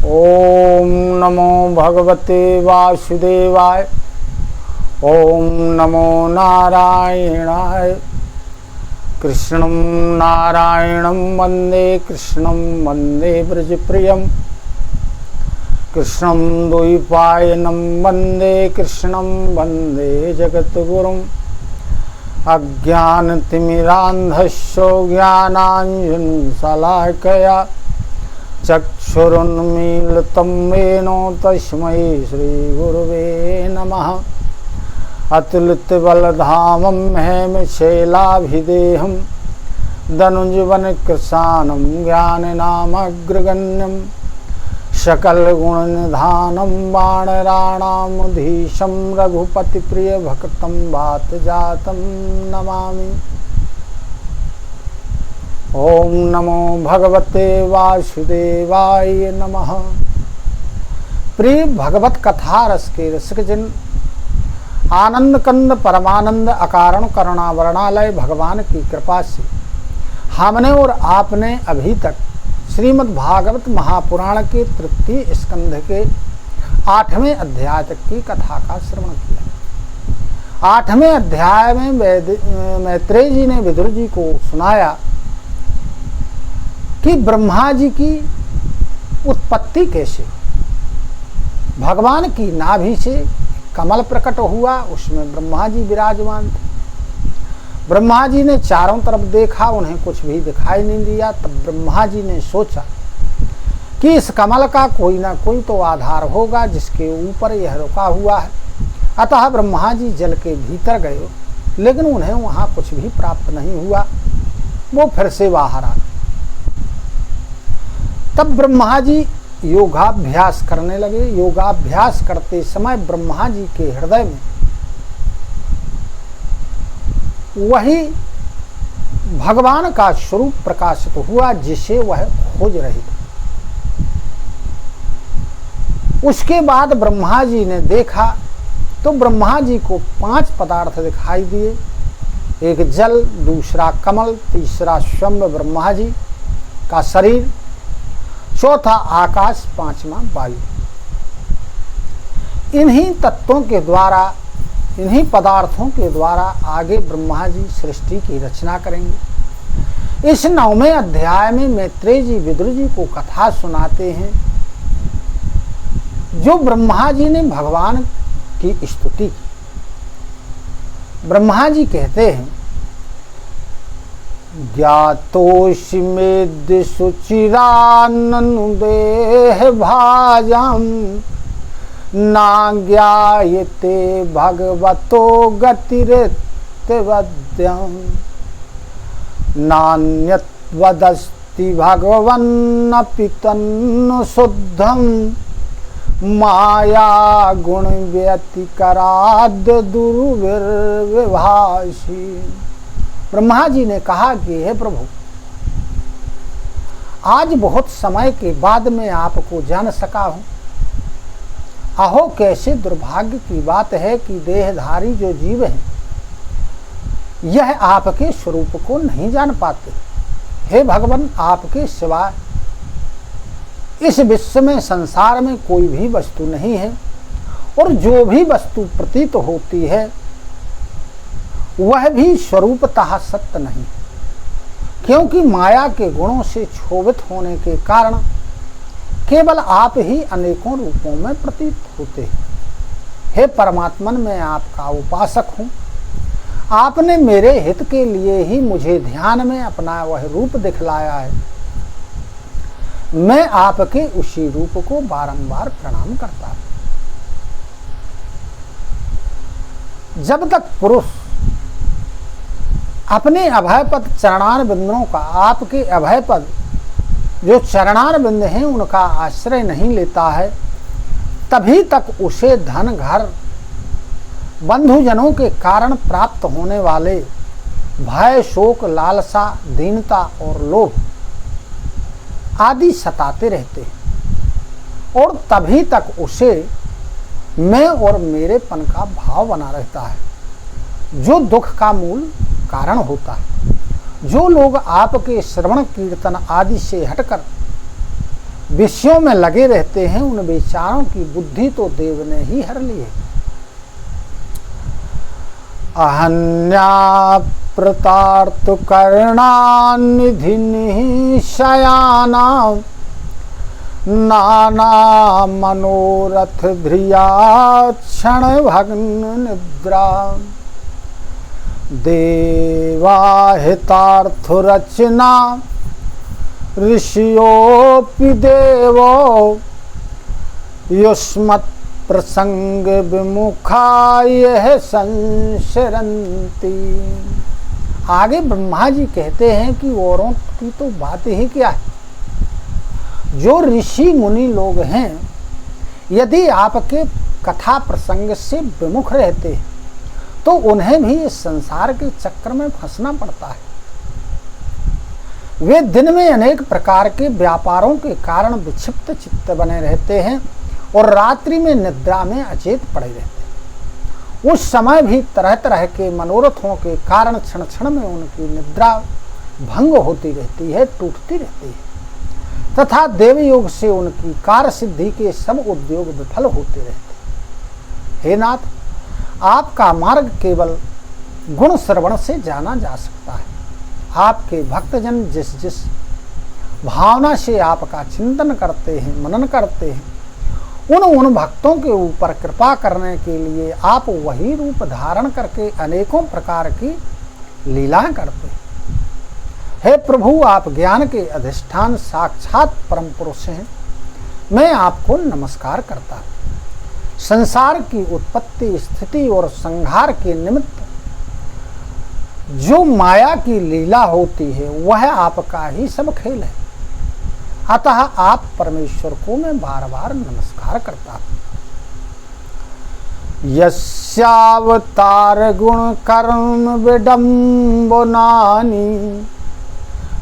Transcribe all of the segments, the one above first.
ओम नमो भगवते वासुदेवाय। ओम नमो नारायणाय। कृष्णं नारायणं वन्दे कृष्णं वन्दे ब्रजप्रियं। कृष्णं द्वैपायनं वन्दे कृष्णं वन्दे जगद्गुरुम्। अज्ञानतिमिरान्धस्य ज्ञानाञ्जनशलाकया चक्षुरुन्मीलितं येन तस्मै श्रीगुरुवे नमः। अतुलितबलधामं हेमशैलाभिदेहं धनुजवनकृशानं ज्ञाननामग्रगण्यं सकलगुणनिधानं वानराणामधीशं रघुपतिप्रियभक्तं वातजातं नमामि। ओम नमो भगवते वासुदेवाय नमः। प्रिय भगवत कथा रस के रसिक जिन, आनंद कंद परमानंद अकारण करुणावरणालय भगवान की कृपा से हमने और आपने अभी तक श्रीमद् भागवत महापुराण के तृतीय स्कंध के 8वें अध्याय तक की कथा का श्रवण किया। 8वें अध्याय में मैत्रेय जी ने विदुर जी को सुनाया कि ब्रह्मा जी की उत्पत्ति कैसे, भगवान की नाभि से कमल प्रकट हुआ, उसमें ब्रह्मा जी विराजमान थे। ब्रह्मा जी ने चारों तरफ देखा, उन्हें कुछ भी दिखाई नहीं दिया। तब ब्रह्मा जी ने सोचा कि इस कमल का कोई ना कोई तो आधार होगा जिसके ऊपर यह रुका हुआ है। अतः ब्रह्मा जी जल के भीतर गए, लेकिन उन्हें वहां कुछ भी प्राप्त नहीं हुआ। वो फिर से बाहर आ गए। तब ब्रह्मा जी योगाभ्यास करने लगे। योगाभ्यास करते समय ब्रह्मा जी के हृदय में वही भगवान का स्वरूप प्रकाशित हुआ जिसे वह खोज रहे थे। उसके बाद ब्रह्मा जी ने देखा तो ब्रह्मा जी को 5 पदार्थ दिखाई दिए। एक जल, दूसरा कमल, तीसरा स्वयं ब्रह्मा जी का शरीर, चौथा आकाश, 5वां वायु। इन्हीं तत्वों के द्वारा, इन्हीं पदार्थों के द्वारा आगे ब्रह्मा जी सृष्टि की रचना करेंगे। इस 9वें अध्याय में मैत्रेय जी विदुर जी को कथा सुनाते हैं जो ब्रह्मा जी ने भगवान की स्तुति की। ब्रह्मा जी कहते हैं, ज्ञातोषि मेद्य सुचिराननुदेह भाजम ना ज्ञायते भगवतो गतिरेत्यवद्यं नान्यत् वदस्ति भगवन्नपि तन्न शुद्धं माया गुण व्यतिकराद दुर्विभाषी। ब्रह्मा जी ने कहा कि हे प्रभु, आज बहुत समय के बाद मैं आपको जान सका हूं। अहो, कैसे दुर्भाग्य की बात है कि देहधारी जो जीव हैं यह आपके स्वरूप को नहीं जान पाते। हे भगवान, आपके सिवाय इस विश्व में, संसार में कोई भी वस्तु नहीं है, और जो भी वस्तु प्रतीत होती है वह भी स्वरूपतः सत्य नहीं, क्योंकि माया के गुणों से क्षोभित होने के कारण केवल आप ही अनेकों रूपों में प्रतीत होते हैं। हे परमात्मन, मैं आपका उपासक हूँ। आपने मेरे हित के लिए ही मुझे ध्यान में अपना वह रूप दिखलाया है। मैं आपके उसी रूप को बारंबार प्रणाम करता हूँ। जब तक पुरुष अपने अभयपद चरणार बिंदुओं का, आपके अभयपद जो चरणार बिंद हैं उनका आश्रय नहीं लेता है, तभी तक उसे धन, घर, बंधुजनों के कारण प्राप्त होने वाले भय, शोक, लालसा, दीनता और लोभ आदि सताते रहते हैं, और तभी तक उसे मैं और मेरेपन का भाव बना रहता है, जो दुख का मूल कारण होता है। जो लोग आपके श्रवण कीर्तन आदि से हटकर विषयों में लगे रहते हैं, उन बेचारों की बुद्धि तो देव ने ही हर ली है। अहन्या प्रतार्थ कर्णानिधि शयाना नाना मनोरथ ध्रिया क्षण भग्न निद्रा देवाहितार्थ रचना ऋषियोपि देवो युष्मत् प्रसंग विमुखा यह संशरंती। आगे ब्रह्मा जी कहते हैं कि औरों की तो बात ही क्या है, जो ऋषि मुनि लोग हैं यदि आपके कथा प्रसंग से विमुख रहते हैं तो उन्हें भी इस संसार के चक्र में फंसना पड़ता है। वे दिन में अनेक प्रकार के व्यापारों के कारण विक्षिप्त चित्त बने रहते हैं और रात्रि में निद्रा में अचेत पड़े रहते हैं। उस समय भी तरह तरह के मनोरथों के कारण क्षण क्षण में उनकी निद्रा भंग होती रहती है, टूटती रहती है तथा देवयोग से उनकी कार्य सिद्धि के सब उद्योग विफल होते रहते हैं। हे नाथ, आपका मार्ग केवल गुण श्रवण से जाना जा सकता है। आपके भक्तजन जिस जिस भावना से आपका चिंतन करते हैं, मनन करते हैं, उन भक्तों के ऊपर कृपा करने के लिए आप वही रूप धारण करके अनेकों प्रकार की लीलाएं करते हैं। हे प्रभु, आप ज्ञान के अधिष्ठान साक्षात परम पुरुष हैं। मैं आपको नमस्कार करता हूँ। संसार की उत्पत्ति, स्थिति और संहार के निमित्त जो माया की लीला होती है वह आपका ही सब खेल है। अतः आप परमेश्वर को मैं बार बार नमस्कार करता हूँ। यस्यावतार गुण कर्म विडम्बनानि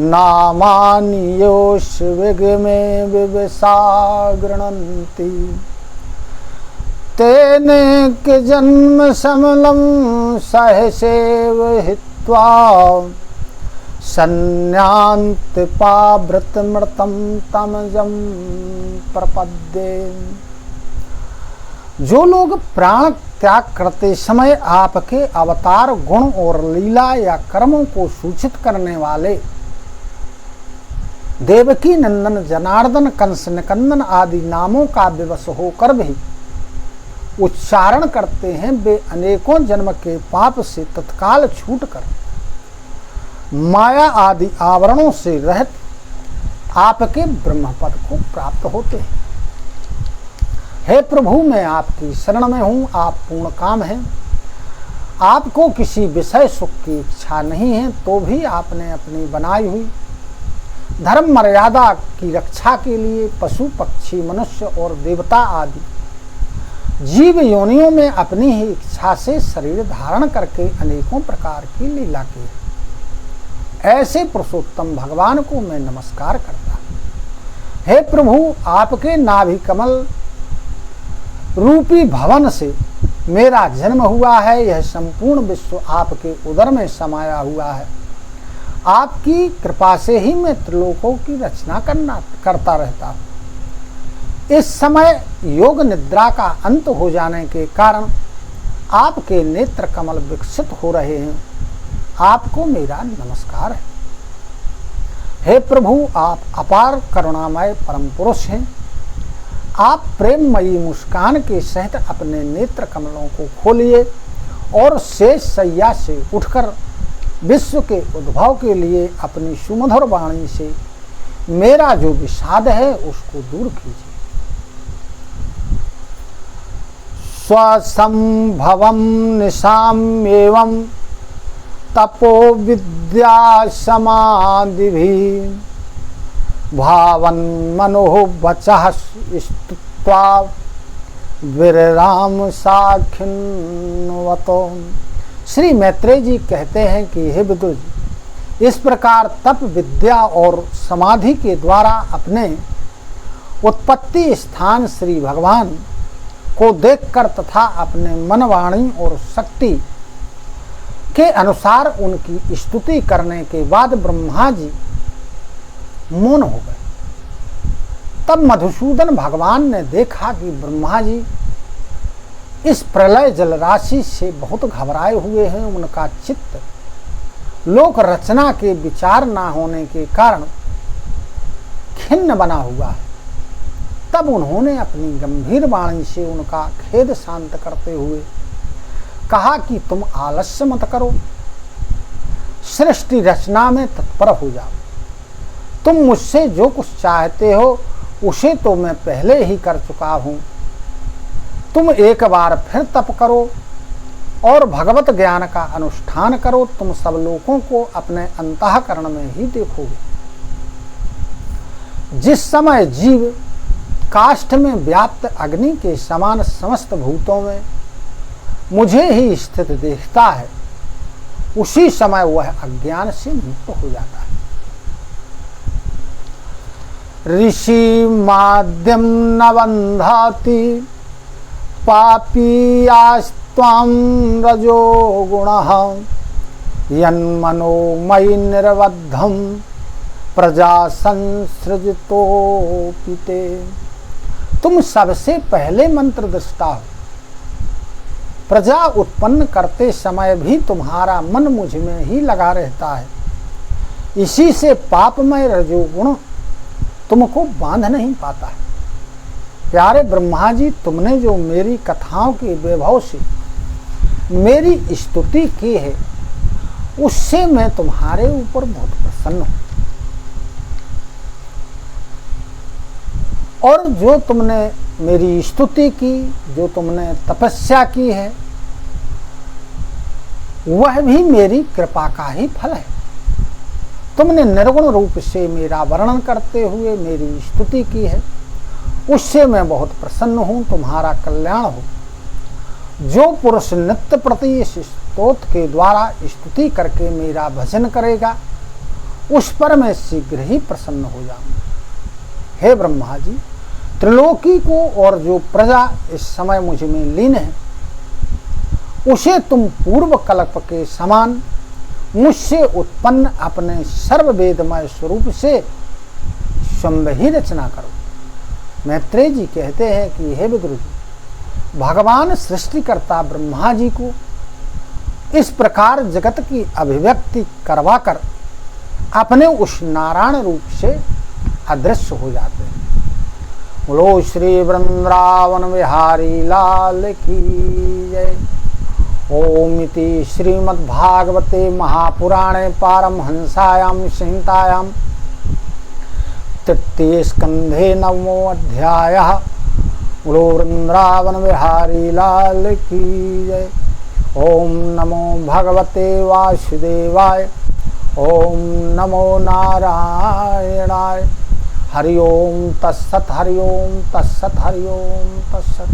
नामानि योष विगमे विवसा गृणन्ति तेने के जन्म समलम सहसेव हित्वा संन्यांत पावृत मृतम तमजम प्रपद्ये। जो लोग प्राण त्याग करते समय आपके अवतार गुण और लीला या कर्मों को सूचित करने वाले देवकी नंदन, जनार्दन, कंस, निकंदन आदि नामों का विवश होकर भी उच्चारण करते हैं, वे अनेकों जन्म के पाप से तत्काल छूटकर माया आदि आवरणों से रहित आपके ब्रह्मपद को प्राप्त होते हैं। हे प्रभु, मैं आपकी शरण में हूँ। आप पूर्ण काम हैं। आपको किसी विषय सुख की इच्छा नहीं है, तो भी आपने अपनी बनाई हुई धर्म मर्यादा की रक्षा के लिए पशु, पक्षी, मनुष्य और देवता आदि जीव योनियों में अपनी ही इच्छा से शरीर धारण करके अनेकों प्रकार की लीला की। ऐसे पुरुषोत्तम भगवान को मैं नमस्कार करता हूँ। हे प्रभु, आपके नाभि कमल रूपी भवन से मेरा जन्म हुआ है। यह संपूर्ण विश्व आपके उदर में समाया हुआ है। आपकी कृपा से ही मैं त्रिलोकों की रचना करता रहता हूँ। इस समय योग निद्रा का अंत हो जाने के कारण आपके नेत्र कमल विकसित हो रहे हैं। आपको मेरा नमस्कार है। हे प्रभु, आप अपार करुणामय परम पुरुष हैं। आप प्रेममयी मुस्कान के सहित अपने नेत्र कमलों को खोलिए और शेष शैया से उठकर विश्व के उद्भव के लिए अपनी सुमधुर वाणी से मेरा जो विषाद है उसको दूर कीजिए। स्वसंभवम निशाम्येवं तपो विद्या समाधिभिः भावन मनोह वचः स्तुत्वा विरराम साखिन्वतो। श्री मैत्रेय जी कहते हैं कि हे विदुर जी, इस प्रकार तप, विद्या और समाधि के द्वारा अपने उत्पत्ति स्थान श्री भगवान को देखकर तथा अपने मन, वाणी और शक्ति के अनुसार उनकी स्तुति करने के बाद ब्रह्मा जी मौन हो गए। तब मधुसूदन भगवान ने देखा कि ब्रह्मा जी इस प्रलय जलराशि से बहुत घबराए हुए हैं। उनका चित्त लोक रचना के विचार ना होने के कारण खिन्न बना हुआ है। तब उन्होंने अपनी गंभीर वाणी से उनका खेद शांत करते हुए कहा कि तुम आलस्य मत करो, सृष्टि रचना में तत्पर हो जाओ। तुम मुझसे जो कुछ चाहते हो उसे तो मैं पहले ही कर चुका हूं। तुम एक बार फिर तप करो और भगवत ज्ञान का अनुष्ठान करो। तुम सब लोगों को अपने अंतःकरण में ही देखोगे। जिस समय जीव काष्ठ में व्याप्त अग्नि के समान समस्त भूतों में मुझे ही स्थित देखता है, उसी समय वह अज्ञान से मुक्त हो जाता है। ऋषि माध्यम न बंधाति पापीयास्त्वां रजो गुणः यन्मनोमयि निर्बद्धं प्रजा संसृजतोपिते। तुम सबसे पहले मंत्र दृष्टा हो। प्रजा उत्पन्न करते समय भी तुम्हारा मन मुझ में ही लगा रहता है। इसी से पापमय रजोगुण तुमको बांध नहीं पाता है। प्यारे ब्रह्मा जी, तुमने जो मेरी कथाओं के वैभव से मेरी स्तुति की है, उससे मैं तुम्हारे ऊपर बहुत प्रसन्न हूं। और जो तुमने मेरी स्तुति की, जो तुमने तपस्या की है, वह भी मेरी कृपा का ही फल है। तुमने निर्गुण रूप से मेरा वर्णन करते हुए मेरी स्तुति की है, उससे मैं बहुत प्रसन्न हूं। तुम्हारा कल्याण हो। जो पुरुष नित्य प्रति इस स्तोत्र के द्वारा स्तुति करके मेरा भजन करेगा, उस पर मैं शीघ्र ही प्रसन्न हो जाऊंगा। हे ब्रह्मा जी, त्रिलोकी को और जो प्रजा इस समय मुझ में लीन है, उसे तुम पूर्व कल्प के समान मुझसे उत्पन्न अपने सर्ववेदमय स्वरूप से स्वयं ही रचना करो। मैत्रेय जी कहते हैं कि हे विदुर जी, भगवान सृष्टिकर्ता ब्रह्मा जी को इस प्रकार जगत की अभिव्यक्ति करवाकर अपने उस नारायण रूप से अदृश्य हो जाते हैं। बोलो श्री वृंदावन बिहारी लाल की जय। ओम इति श्रीमद्भागवते महापुराणे पारमहंसायां संहितायां तृतीय स्कंधे नवमो अध्यायः। बोलो वृंदावन बिहारी लाल की जय। ओम नमो भगवते वासुदेवाय। ओम नमो नारायणाय। हरि ओम तत्सत्, हरि ओम तत्सत्, हरि ओम तत्सत्।